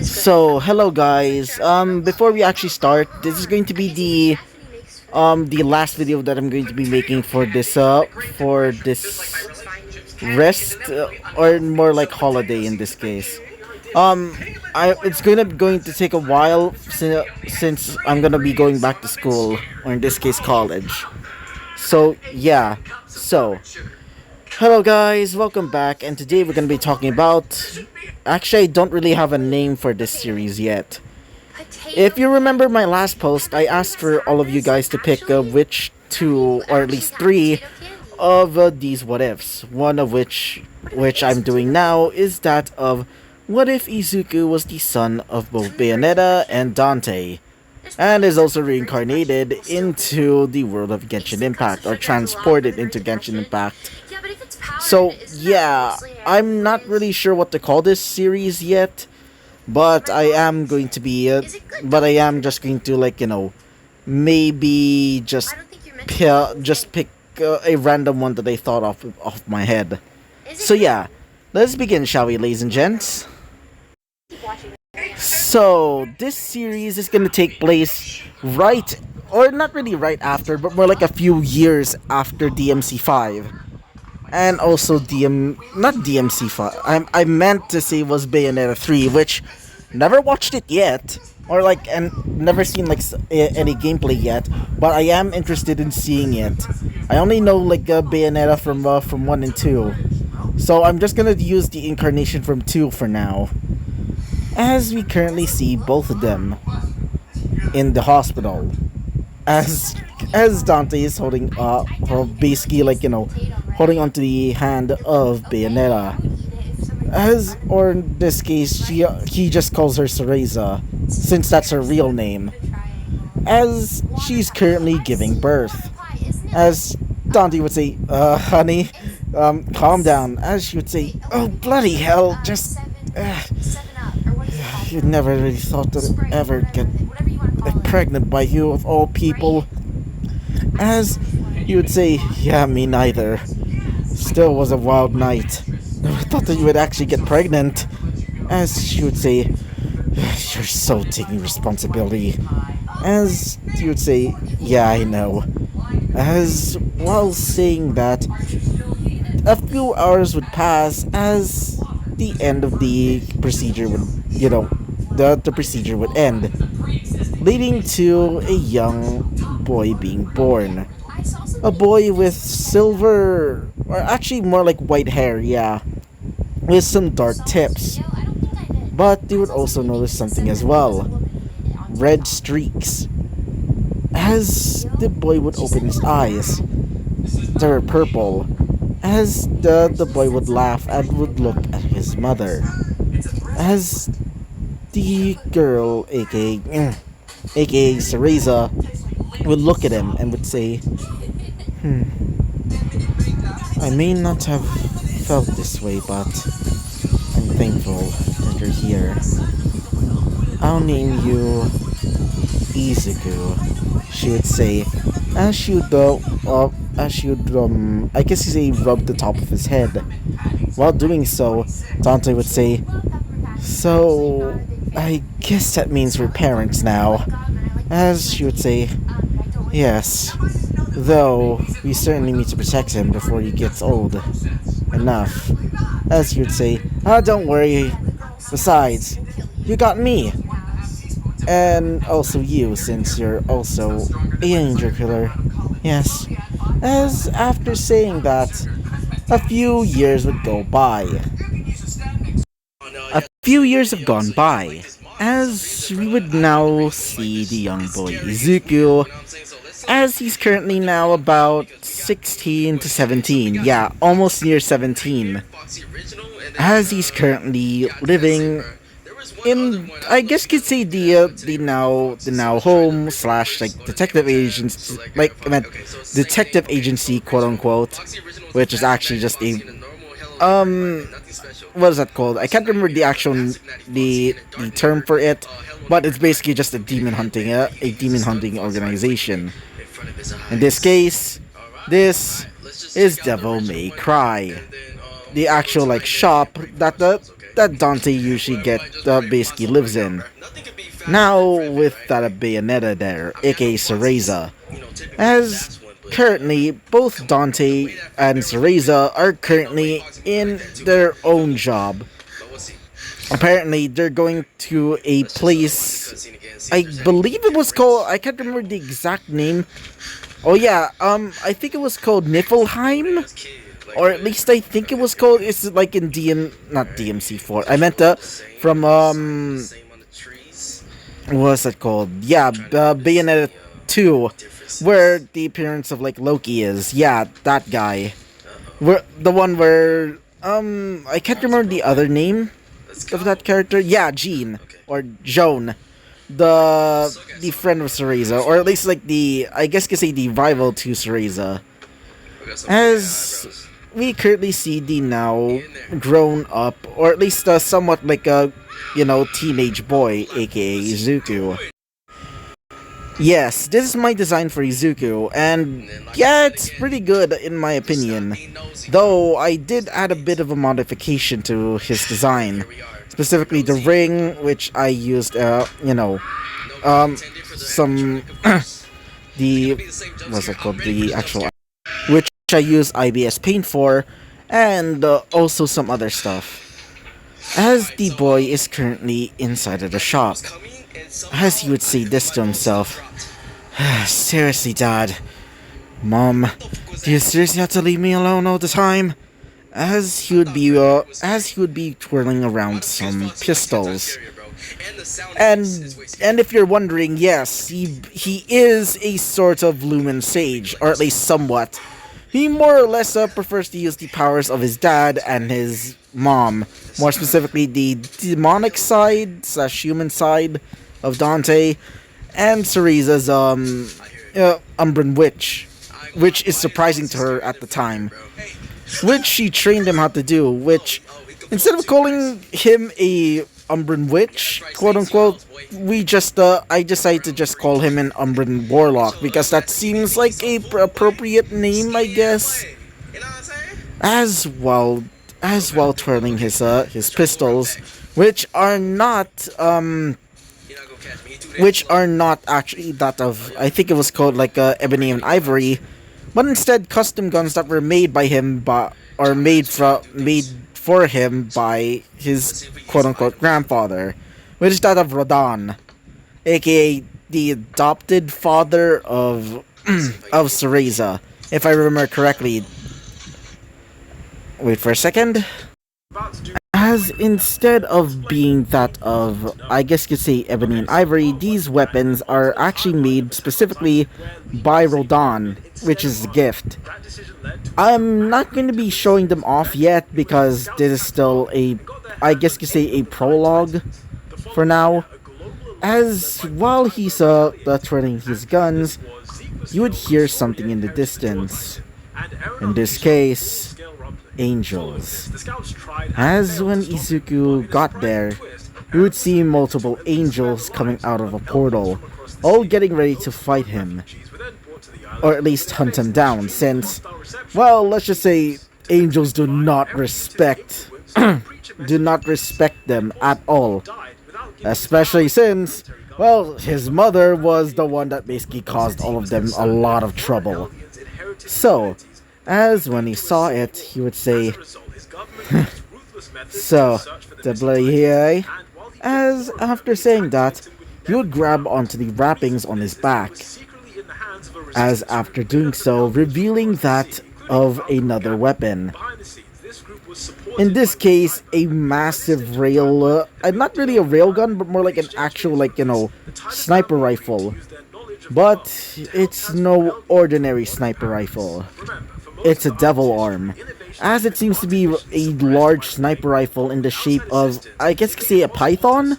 So, hello guys. Before we actually start, this is going to be the last video that I'm going to be making for this rest or more like holiday in this case. It's going to take a while since I'm gonna be going back to school, or in this case college. So yeah. So hello guys, welcome back, and today we're gonna be talking about. Actually, I don't really have a name for this series yet. If you remember my last post, I asked for all of you guys to pick which two, or at least three, of these what ifs. One of which I'm doing now, is that of what if Izuku was the son of both Bayonetta and Dante, and is also reincarnated into the world of Genshin Impact, or transported into Genshin Impact. So yeah, I'm not really sure what to call this series yet, but I am going to be, but I am just going to, like, maybe just pick a random one that I thought off my head. So yeah, let's begin, shall we, ladies and gents? So this series is gonna take place right, or not really right after, but more like a few years after DMC5. And also not DMC5. I meant to say was Bayonetta 3, which never watched it yet, or like, and never seen like any gameplay yet. But I am interested in seeing it. I only know like Bayonetta from 1 and 2, so I'm just gonna use the incarnation from 2 for now, as we currently see both of them in the hospital, as Dante is holding or basically, like, holding onto the hand of Bayonetta, or in this case he just calls her Cereza, since that's her real name, as she's currently giving birth. As Dante would say, honey, calm down. As she would say, oh bloody hell, just you never really thought that I'd ever get pregnant by you, of all people. As he would say, yeah, me neither. Still was a wild night. Never thought that you would actually get pregnant. As she would say, you're so taking responsibility. As he would say, yeah, I know. As while saying that, a few hours would pass as the end of the procedure would, the procedure would end, leading to a young boy being born. A boy with silver, or actually more like white hair, yeah, with some dark tips. But they would also notice something as well: red streaks. As the boy would open his eyes, they were purple. As the boy would laugh and would look at his mother. As the girl, aka Cereza, would look at him and would say, I may not have felt this way, but I'm thankful that you're here. I'll name you Izuku, she would say, as she would, I guess you say, rub the top of his head. While doing so, Dante would say, so I guess that means we're parents now. As she would say, yes, though we certainly need to protect him before he gets old enough. As he would say, don't worry, besides, you got me. And also you, since you're also a angel killer. Yes. As after saying that, a few years would go by. A few years have gone by, as we would now see the young boy Izuku, as he's currently now about 16 to 17, yeah, almost near 17, as he's currently living in, I guess you could say, the now home slash like detective agency, detective agency, quote unquote, which is actually just a what is that called? I can't remember the actual the term for it, but it's basically just a demon hunting organization. In this case, this is Devil May Cry, the actual like shop that that Dante usually basically lives in. Now with that Bayonetta there, aka Cereza, as currently both Dante and Cereza are currently in their own job. Apparently they're going to a place, I believe it was called, I can't remember the exact name. Oh yeah, I think it was called Niflheim, or at least I think it was called. It's like in not DMC4. I meant from what was it called? Yeah, Bayonetta 2, where the appearance of like Loki is. Yeah, that guy. Where the one where I can't remember the other name of that character. Yeah, Jean or Joan, the friend of Cereza, or at least like the, I guess you could say, the rival to Cereza. As we currently see the now grown up, or at least somewhat like a, teenage boy, aka Izuku. Yes, this is my design for Izuku, and yeah, it's pretty good in my opinion. Though I did add a bit of a modification to his design, specifically the ring, which I used, some the what's it called, the actual, which I use IBS Paint for, and also some other stuff. As the boy is currently inside of the shop, as he would say this to himself, seriously, Dad, Mom, do you seriously have to leave me alone all the time? As he would be twirling around some pistols. And if you're wondering, yes, he is a sort of lumen sage, or at least somewhat. He more or less prefers to use the powers of his dad and his mom, more specifically the demonic side / human side of Dante, and Cereza's Umbran Witch, which is surprising to her at the time, which she trained him how to do, which, instead of calling him a Umbran Witch, quote unquote, I decided to just call him an Umbran Warlock, because that seems like a appropriate name, I guess. As well twirling his pistols, which are not actually that of, I think it was called like ebony and ivory, but instead custom guns that were made by him, made for him by his quote-unquote grandfather, which is that of Rodan, aka the adopted father of of Cereza, if I remember correctly. Wait for a second. As instead of being that of, I guess you could say, ebony and ivory, these weapons are actually made specifically by Rodan, which is a gift. I'm not going to be showing them off yet because this is still a, I guess you could say, a prologue for now. As while he's twirling his guns, you would hear something in the distance. In this case, angels. As when Izuku got there, you would see multiple angels coming out of a portal, all getting ready to fight him. Or at least hunt him down, since, well, let's just say angels do not respect them at all. Especially since, well, his mother was the one that basically caused all of them a lot of trouble. So, as when he saw it, he would say, so, the bloody here, as after saying that, he would grab onto the wrappings on his back, as after doing so, revealing that of another weapon. In this case, a massive rail, not really a railgun, but more like an actual, sniper rifle. But it's no ordinary sniper rifle. It's a devil arm, as it seems to be a large sniper rifle in the shape of, I guess you could say, a python,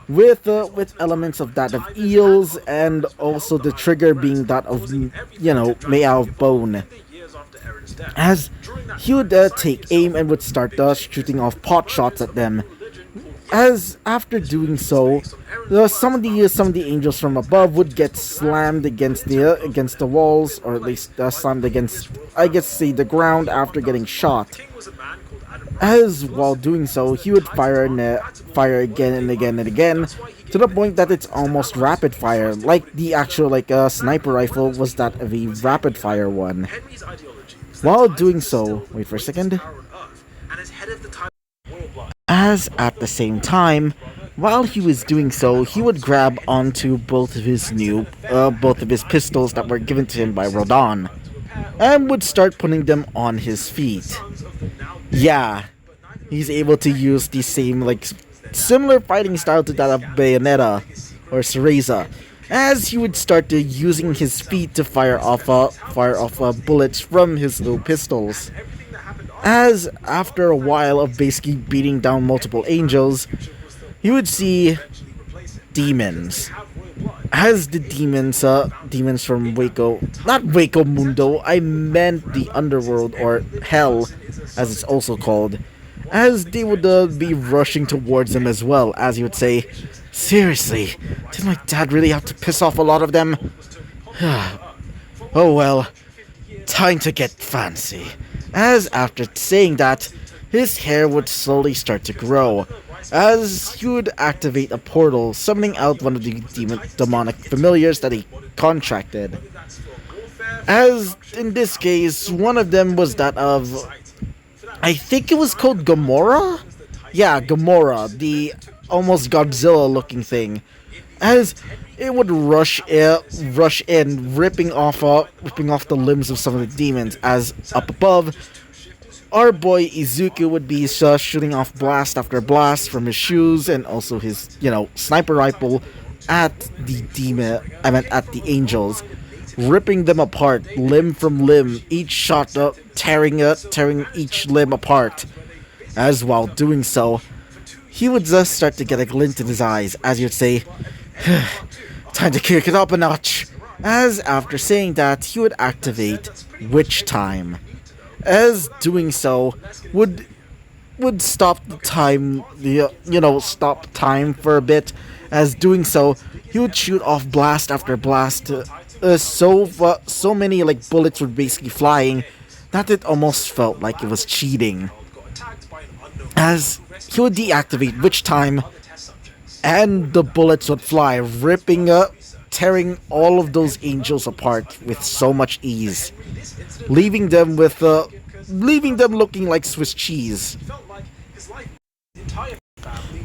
with elements of that of eels, and also the trigger being that of, made out of bone. As he would take aim and would start shooting off pot shots at them. As after doing so, some of the angels from above would get slammed against the walls, or at least slammed against, I guess, the ground after getting shot. As while doing so, he would fire again and again and again, to the point that it's almost rapid fire, like the actual sniper rifle was that of a rapid fire one. While doing so, wait for a second. As at the same time, while he was doing so, he would grab onto both of his pistols that were given to him by Rodon, and would start putting them on his feet. Yeah, he's able to use the same, similar fighting style to that of Bayonetta or Cereza, as he would start to using his feet to fire off bullets from his little pistols. As after a while of basically beating down multiple angels, he would see demons. As the demons from Waco, not Waco Mundo, I meant the underworld, or hell, as it's also called, as they would be rushing towards him as well, as he would say, "Seriously, did my dad really have to piss off a lot of them? Oh well, time to get fancy." As after saying that, his hair would slowly start to grow, as he would activate a portal, summoning out one of the demonic familiars that he contracted. As in this case, one of them was that of, I think it was called Gamora? Yeah, Gamora, the almost Godzilla-looking thing. As it would rush in, ripping off the limbs of some of the demons. As up above, our boy Izuku would be shooting off blast after blast from his shoes and also his, sniper rifle at at the angels, ripping them apart limb from limb, each shot tearing each limb apart. As while doing so, he would just start to get a glint in his eyes, as you'd say, "Time to kick it up a notch." As after saying that, he would activate Witch Time. As doing so, would stop the time, stop time for a bit. As doing so, he would shoot off blast after blast. So many bullets were basically flying that it almost felt like it was cheating. As he would deactivate Witch Time, and the bullets would fly, tearing all of those angels apart with so much ease, leaving them looking like Swiss cheese.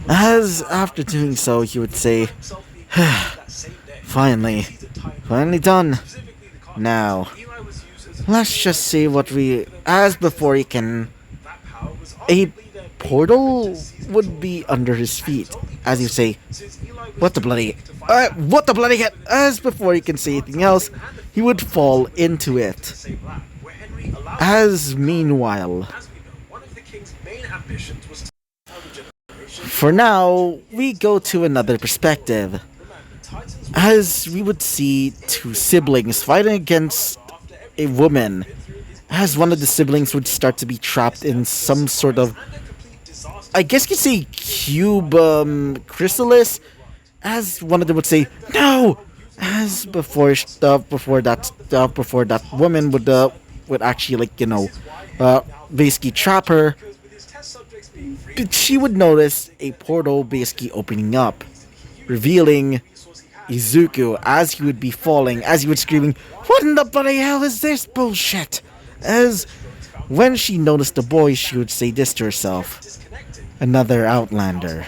As after doing so, he would say, finally done. Now, let's just see what as before he can, a portal would be under his feet, as you say, what the bloody heck, as before he can say anything else, he would fall into it. As meanwhile, for now, we go to another perspective, as we would see two siblings fighting against a woman, as one of the siblings would start to be trapped in some sort of, I guess you could say, cube chrysalis, as one of them would say, "No!" As before that woman would actually basically trap her, but she would notice a portal basically opening up, revealing Izuku as he would be falling, as he would screaming, "What in the bloody hell is this bullshit?" As when she noticed the boy, she would say this to herself, "Another Outlander."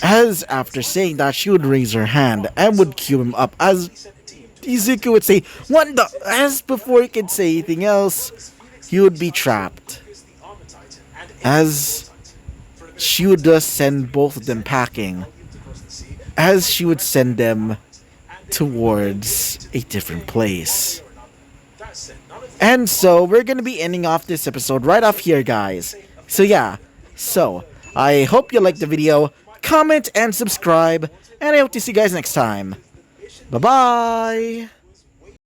As after saying that, she would raise her hand and would cue him up, as Izuku would say, "What the?" As before he could say anything else, he would be trapped. As she would just send both of them packing, as she would send them towards a different place. And so, we're gonna be ending off this episode right off here, guys. So yeah, I hope you liked the video, comment and subscribe, and I hope to see you guys next time. Bye-bye!